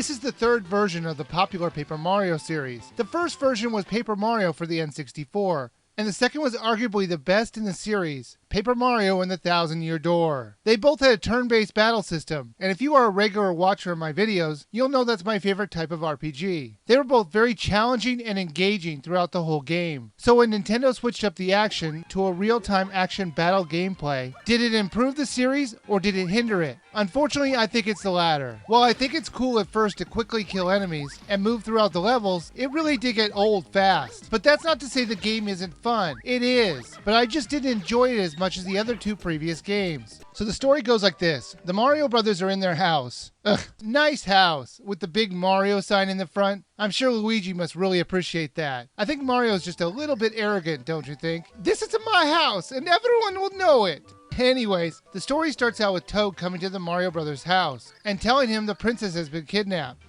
This is the third version of the popular Paper Mario series. The first version was Paper Mario for the N64, and the second was arguably the best in the series, Paper Mario and the Thousand-Year Door. They both had a turn-based battle system, and if you are a regular watcher of my videos, you'll know that's my favorite type of RPG. They were both very challenging and engaging throughout the whole game. So when Nintendo switched up the action to a real-time action battle gameplay, did it improve the series or did it hinder it? Unfortunately, I think it's the latter. While I think it's cool at first to quickly kill enemies and move throughout the levels, it really did get old fast. But that's not to say the game isn't fun. It is. But I just didn't enjoy it as much as the other two previous games. So the story goes like this. The Mario brothers are in their house. Ugh, nice house with the big Mario sign in the front. I'm sure Luigi must really appreciate that. I think Mario's just a little bit arrogant, don't you think? This is my house and everyone will know it. Anyways, the story starts out with Toad coming to the Mario Brothers house and telling him the princess has been kidnapped.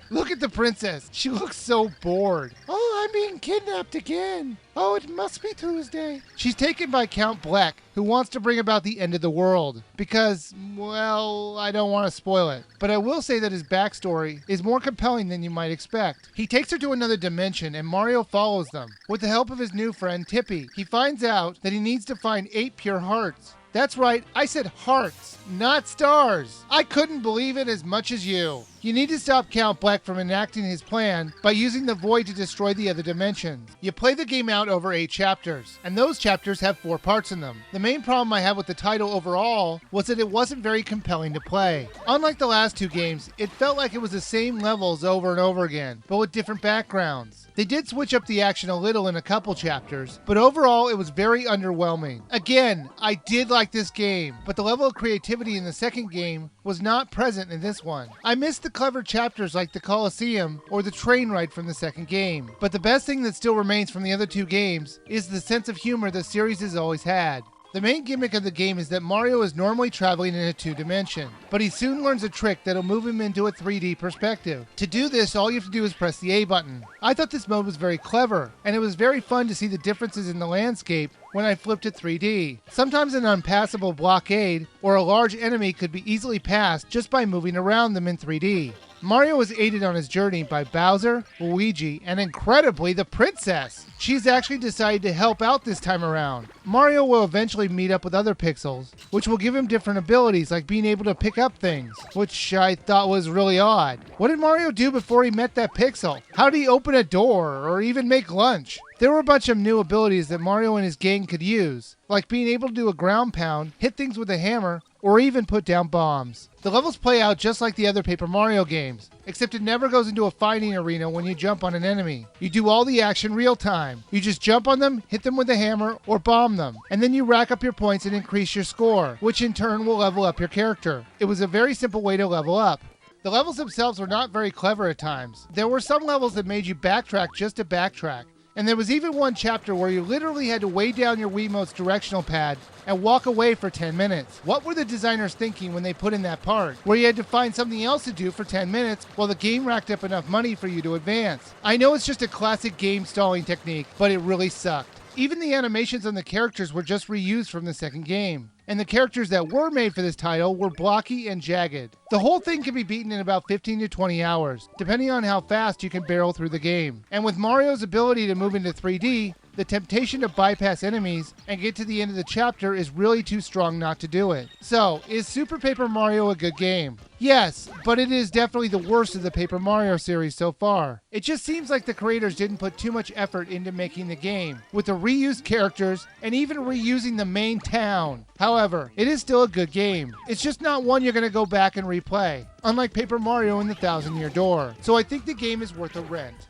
Look at the princess. She looks so bored. Oh, I'm being kidnapped again. Oh, it must be Tuesday. She's taken by Count Bleck, who wants to bring about the end of the world. Because, well, I don't want to spoil it. But I will say that his backstory is more compelling than you might expect. He takes her to another dimension and Mario follows them. With the help of his new friend Tippy, he finds out that he needs to find 8 pure hearts. That's right, I said hearts, not stars. I couldn't believe it as much as you. You need to stop Count Bleck from enacting his plan by using the void to destroy the other dimensions. You play the game out over 8 chapters, and those chapters have 4 parts in them. The main problem I had with the title overall was that it wasn't very compelling to play. Unlike the last 2 games, it felt like it was the same levels over and over again, but with different backgrounds. They did switch up the action a little in a couple chapters, but overall it was very underwhelming. Again, I did like this game, but the level of creativity in the second game was not present in this one. I missed the clever chapters like the Colosseum or the train ride from the second game. But the best thing that still remains from the other 2 games is the sense of humor the series has always had. The main gimmick of the game is that Mario is normally traveling in a 2-dimension, but he soon learns a trick that'll move him into a 3D perspective. To do this, all you have to do is press the A button. I thought this mode was very clever, and it was very fun to see the differences in the landscape when I flipped to 3D. Sometimes an unpassable blockade or a large enemy could be easily passed just by moving around them in 3D. Mario was aided on his journey by Bowser, Luigi, and incredibly the princess. She's actually decided to help out this time around. Mario will eventually meet up with other pixels, which will give him different abilities like being able to pick up things, which I thought was really odd. What did Mario do before he met that pixel? How did he open a door or even make lunch? There were a bunch of new abilities that Mario and his gang could use, like being able to do a ground pound, hit things with a hammer, or even put down bombs. The levels play out just like the other Paper Mario games, except it never goes into a fighting arena when you jump on an enemy. You do all the action real time. You just jump on them, hit them with a hammer, or bomb them, and then you rack up your points and increase your score, which in turn will level up your character. It was a very simple way to level up. The levels themselves were not very clever at times. There were some levels that made you backtrack just to backtrack. And there was even one chapter where you literally had to weigh down your Wiimote's directional pad and walk away for 10 minutes. What were the designers thinking when they put in that part, where you had to find something else to do for 10 minutes while the game racked up enough money for you to advance? I know it's just a classic game stalling technique, but it really sucked. Even the animations on the characters were just reused from the second game. And the characters that were made for this title were blocky and jagged. The whole thing can be beaten in about 15 to 20 hours, depending on how fast you can barrel through the game. And with Mario's ability to move into 3D, the temptation to bypass enemies and get to the end of the chapter is really too strong not to do it. So, is Super Paper Mario a good game? Yes, but it is definitely the worst of the Paper Mario series so far. It just seems like the creators didn't put too much effort into making the game, with the reused characters and even reusing the main town. However, it is still a good game. It's just not one you're going to go back and replay, unlike Paper Mario and the Thousand-Year Door. So I think the game is worth a rent.